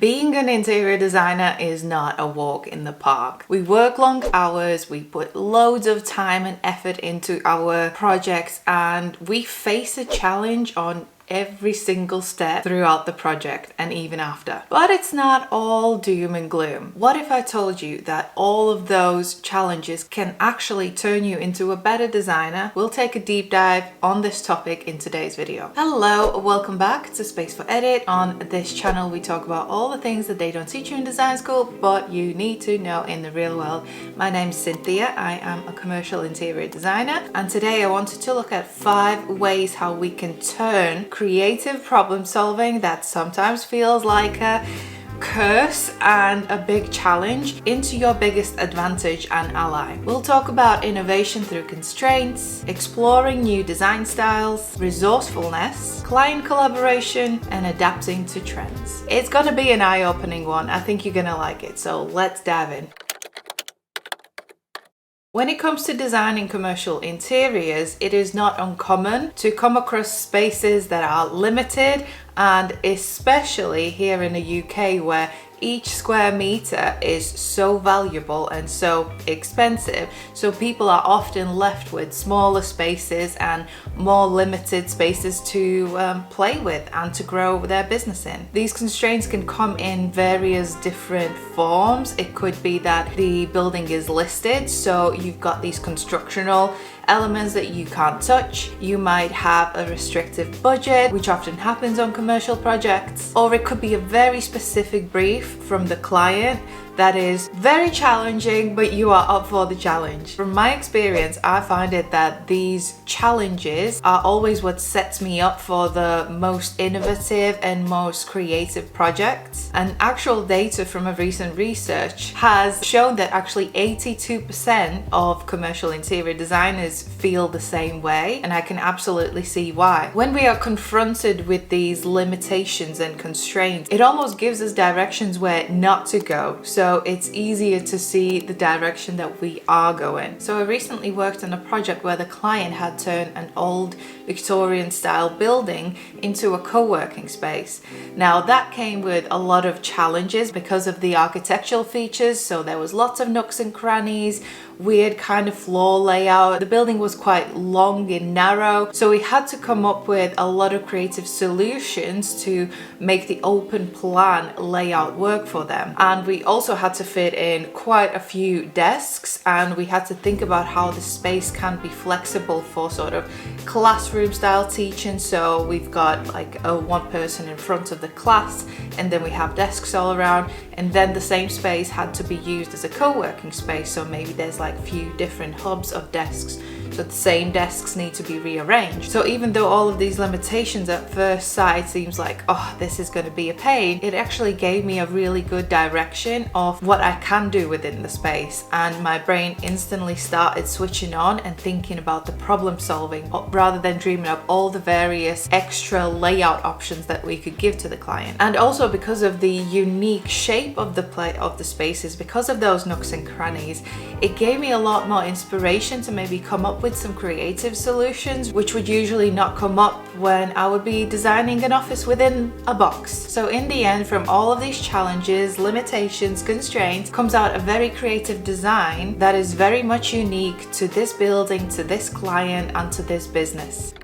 Being an interior designer is not a walk in the park. We work long hours, we put loads of time and effort into our projects, and we face a challenge on every single step throughout the project and even after. But it's not all doom and gloom. What if I told you that all of those challenges can actually turn you into a better designer? We'll take a deep dive on this topic in today's video. Hello, welcome back to Space for Edit. On this channel we talk about all the things that they don't teach you in design school but you need to know in the real world. My name's Cynthia, I am a commercial interior designer, and today I wanted to look at 5 ways how we can turn creative problem solving that sometimes feels like a curse and a big challenge into your biggest advantage and ally. We'll talk about innovation through constraints, exploring new design styles, resourcefulness, client collaboration, and adapting to trends. It's gonna be an eye-opening one. I think you're gonna like it, so let's dive in. When it comes to designing commercial interiors, it is not uncommon to come across spaces that are limited, and especially here in the UK where each square meter is so valuable and so expensive, so people are often left with smaller spaces and more limited spaces to play with and to grow their business in. These constraints can come in various different forms. It could be that the building is listed, so you've got these constructional elements that you can't touch. You might have a restrictive budget, which often happens on commercial projects, or it could be a very specific brief from the client that is very challenging, but you are up for the challenge. From my experience, I find it that these challenges are always what sets me up for the most innovative and most creative projects. And actual data from a recent research has shown that actually 82% of commercial interior designers feel the same way, and I can absolutely see why. When we are confronted with these limitations and constraints, it almost gives us directions where not to go. So it's easier to see the direction that we are going. So I recently worked on a project where the client had turned an old Victorian style building into a co-working space. Now that came with a lot of challenges because of the architectural features, so there was lots of nooks and crannies, weird kind of floor layout. The building was quite long and narrow, so we had to come up with a lot of creative solutions to make the open plan layout work for them. And we also had to fit in quite a few desks, and we had to think about how the space can be flexible for sort of classroom style teaching. So we've got like one person in front of the class, and then we have desks all around, and then the same space had to be used as a co-working space, so maybe there's like a few different hubs of desks, so the same desks need to be rearranged. So even though all of these limitations at first sight seems like, oh, this is going to be a pain, it actually gave me a really good direction of what I can do within the space, and my brain instantly started switching on and thinking about the problem solving rather than dreaming up all the various extra layout options that we could give to the client. And also because of the unique shape of the spaces, because of those nooks and crannies, it gave me a lot more inspiration to maybe come up with some creative solutions which would usually not come up when I would be designing an office within a box. So in the end, from all of these challenges, limitations, constraints, comes out a very creative design that is very much unique to this building, to this client, and to this business.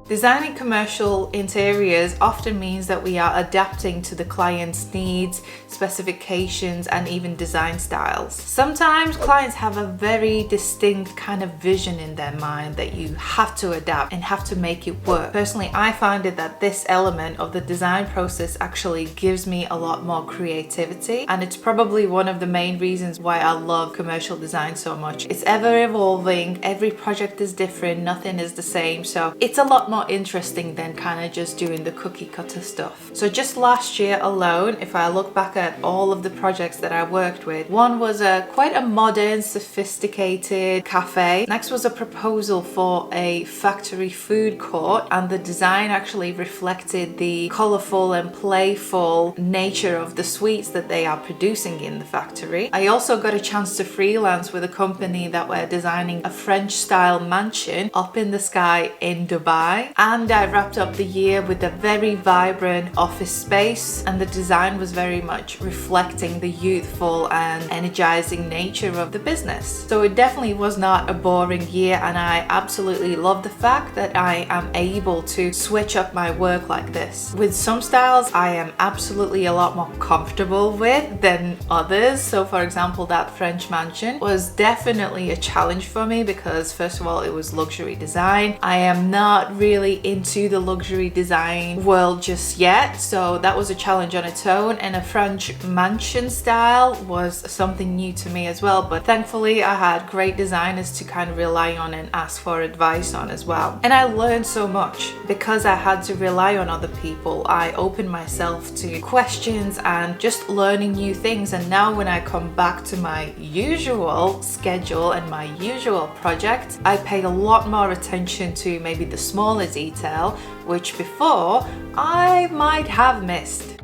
Designing commercial interiors often means that we are adapting to the client's needs, specifications, and even design styles. Sometimes clients have a very distinct kind of vision in their mind that you have to adapt and have to make it work. Personally, I find it that this element of the design process actually gives me a lot more creativity, and it's probably one of the main reasons why I love commercial design so much. It's ever evolving, every project is different, nothing is the same, so it's a lot more interesting than kind of just doing the cookie cutter stuff. So just last year alone, if I look back at all of the projects that I worked with, one was quite a modern, sophisticated cafe. Next was a proposal for a factory food court, and the design actually reflected the colorful and playful nature of the sweets that they are producing in the factory. I also got a chance to freelance with a company that were designing a French style mansion up in the sky in Dubai. July, and I wrapped up the year with a very vibrant office space, and the design was very much reflecting the youthful and energizing nature of the business. So it definitely was not a boring year, and I absolutely love the fact that I am able to switch up my work like this. With some styles I am absolutely a lot more comfortable with than others. So for example, that French mansion was definitely a challenge for me because first of all, it was luxury design. I am not really into the luxury design world just yet, so that was a challenge on its own, and a French mansion style was something new to me as well. But thankfully I had great designers to kind of rely on and ask for advice on as well. And I learned so much because I had to rely on other people. I opened myself to questions and just learning new things. And now when I come back to my usual schedule and my usual project, I pay a lot more attention to maybe the smaller detail, which before I might have missed.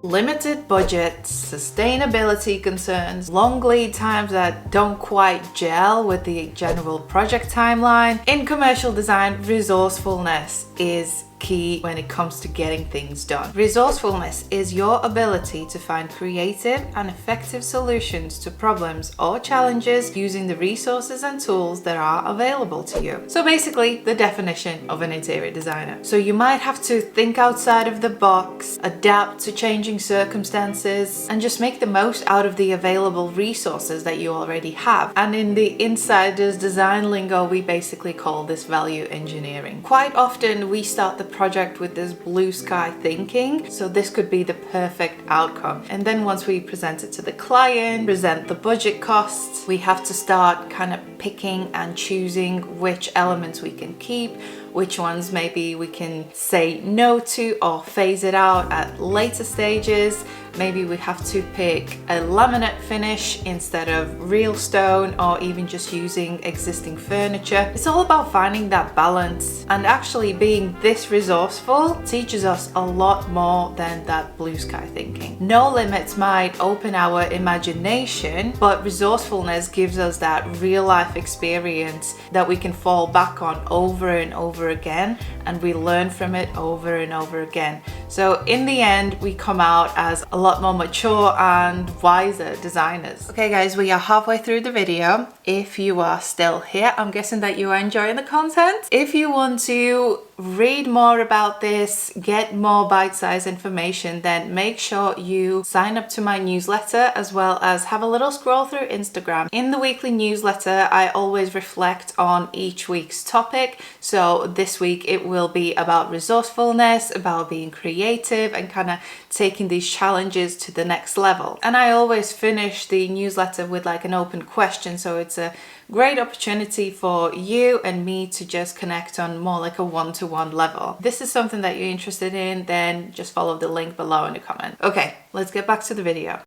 Limited budgets, sustainability concerns, long lead times that don't quite gel with the general project timeline. In commercial design, resourcefulness is key when it comes to getting things done. Resourcefulness is your ability to find creative and effective solutions to problems or challenges using the resources and tools that are available to you. So basically, the definition of an interior designer. So you might have to think outside of the box, adapt to changing circumstances, and just make the most out of the available resources that you already have. And in the insiders design lingo, we basically call this value engineering. Quite often we start the project with this blue sky thinking, so this could be the perfect outcome, and then once we present it to the client, present the budget costs, we have to start kind of picking and choosing which elements we can keep, which ones maybe we can say no to or phase it out at later stages. Maybe we have to pick a laminate finish instead of real stone, or even just using existing furniture. It's all about finding that balance, and actually being this resourceful teaches us a lot more than that blue sky thinking. No limits might open our imagination, but resourcefulness gives us that real life experience that we can fall back on over and over again, and we learn from it over and over again. So in the end, we come out as a lot more mature and wiser designers. Okay guys, we are halfway through the video. If you are still here, I'm guessing that you are enjoying the content. If you want to read more about this, get more bite-sized information, then make sure you sign up to my newsletter, as well as have a little scroll through Instagram. In the weekly newsletter, I always reflect on each week's topic. So this week it will be about resourcefulness, about being creative, and kind of taking these challenges to the next level. And I always finish the newsletter with like an open question, so it's a great opportunity for you and me to just connect on more like a one-to-one level. If this is something that you're interested in, then just follow the link below in the comment. Okay, let's get back to the video.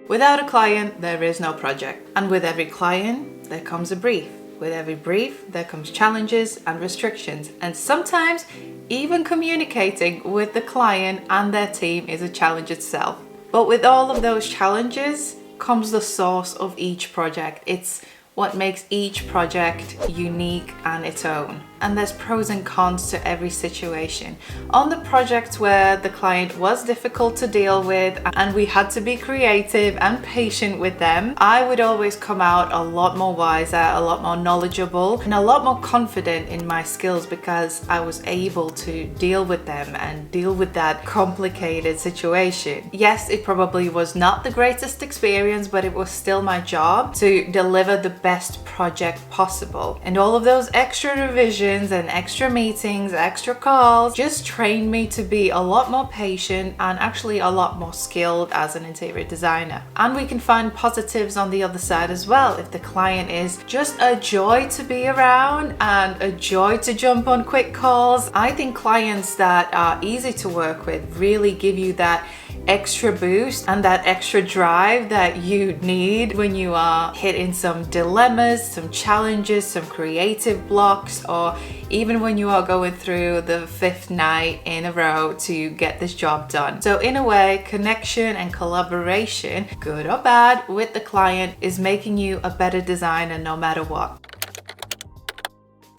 Without a client, there is no project. And with every client, there comes a brief. With every brief, there comes challenges and restrictions. And sometimes even communicating with the client and their team is a challenge itself. But with all of those challenges comes the source of each project. It's what makes each project unique and its own. And there's pros and cons to every situation. On the projects where the client was difficult to deal with and we had to be creative and patient with them, I would always come out a lot more wiser, a lot more knowledgeable, and a lot more confident in my skills because I was able to deal with them and deal with that complicated situation. Yes, it probably was not the greatest experience, but it was still my job to deliver the best project possible. And all of those extra revisions and extra meetings, extra calls just trained me to be a lot more patient and actually a lot more skilled as an interior designer. And we can find positives on the other side as well. If the client is just a joy to be around and a joy to jump on quick calls, I think clients that are easy to work with really give you that extra boost and that extra drive that you need when you are hitting some dilemmas, some challenges, some creative blocks, or even when you are going through the 5th night in a row to get this job done. So in a way, connection and collaboration, good or bad, with the client is making you a better designer no matter what.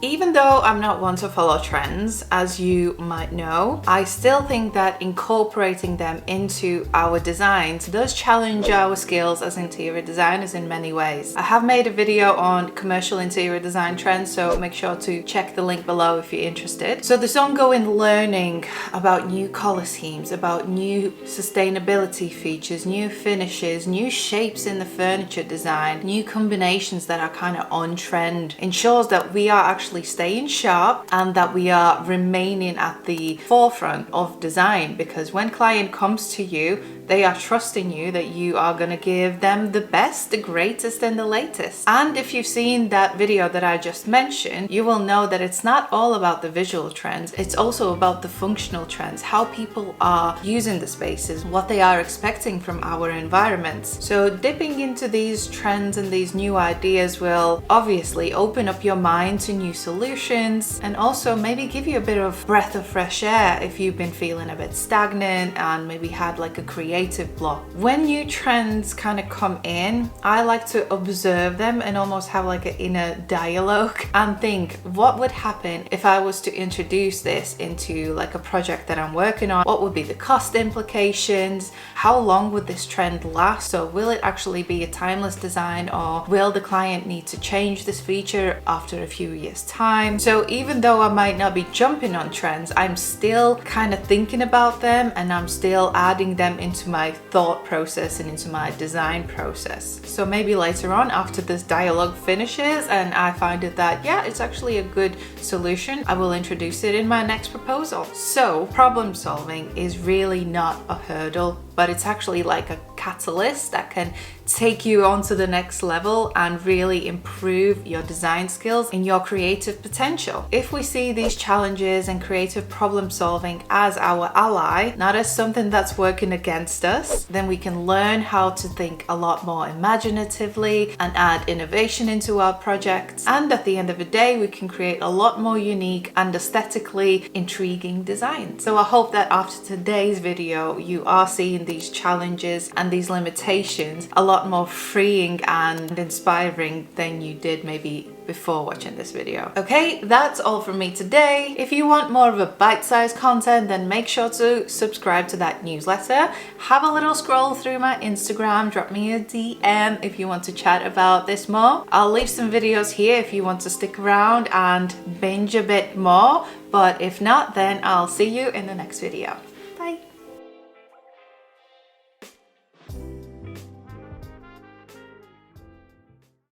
Even though I'm not one to follow trends, as you might know, I still think that incorporating them into our designs does challenge our skills as interior designers in many ways. I have made a video on commercial interior design trends, so make sure to check the link below if you're interested. So this ongoing learning about new color schemes, about new sustainability features, new finishes, new shapes in the furniture design, new combinations that are kind of on trend, ensures that we are actually staying sharp and that we are remaining at the forefront of design, because when client comes to you, they are trusting you that you are going to give them the best, the greatest, and the latest. And if you've seen that video that I just mentioned, you will know that it's not all about the visual trends, it's also about the functional trends, how people are using the spaces, what they are expecting from our environments. So dipping into these trends and these new ideas will obviously open up your mind to new solutions, and also maybe give you a bit of breath of fresh air if you've been feeling a bit stagnant and maybe had like a creative block. When new trends kind of come in, I like to observe them and almost have like an inner dialogue and think, what would happen if I was to introduce this into like a project that I'm working on? What would be the cost implications? How long would this trend last? So will it actually be a timeless design, or will the client need to change this feature after a few years time? So even though I might not be jumping on trends, I'm still kind of thinking about them, and I'm still adding them into my thought process and into my design process. So maybe later on, after this dialogue finishes and I find it that, yeah, it's actually a good solution, I will introduce it in my next proposal. So problem solving is really not a hurdle, but it's actually like a catalyst that can take you on to the next level and really improve your design skills and your creative potential. If we see these challenges and creative problem solving as our ally, not as something that's working against us, then we can learn how to think a lot more imaginatively and add innovation into our projects. And at the end of the day, we can create a lot more unique and aesthetically intriguing designs. So I hope that after today's video, you are seeing these challenges and these limitations a lot more freeing and inspiring than you did maybe before watching this video. Okay, that's all from me today. If you want more of a bite-sized content, then make sure to subscribe to that newsletter. Have a little scroll through my Instagram, drop me a DM if you want to chat about this more. I'll leave some videos here if you want to stick around and binge a bit more, but if not, then I'll see you in the next video.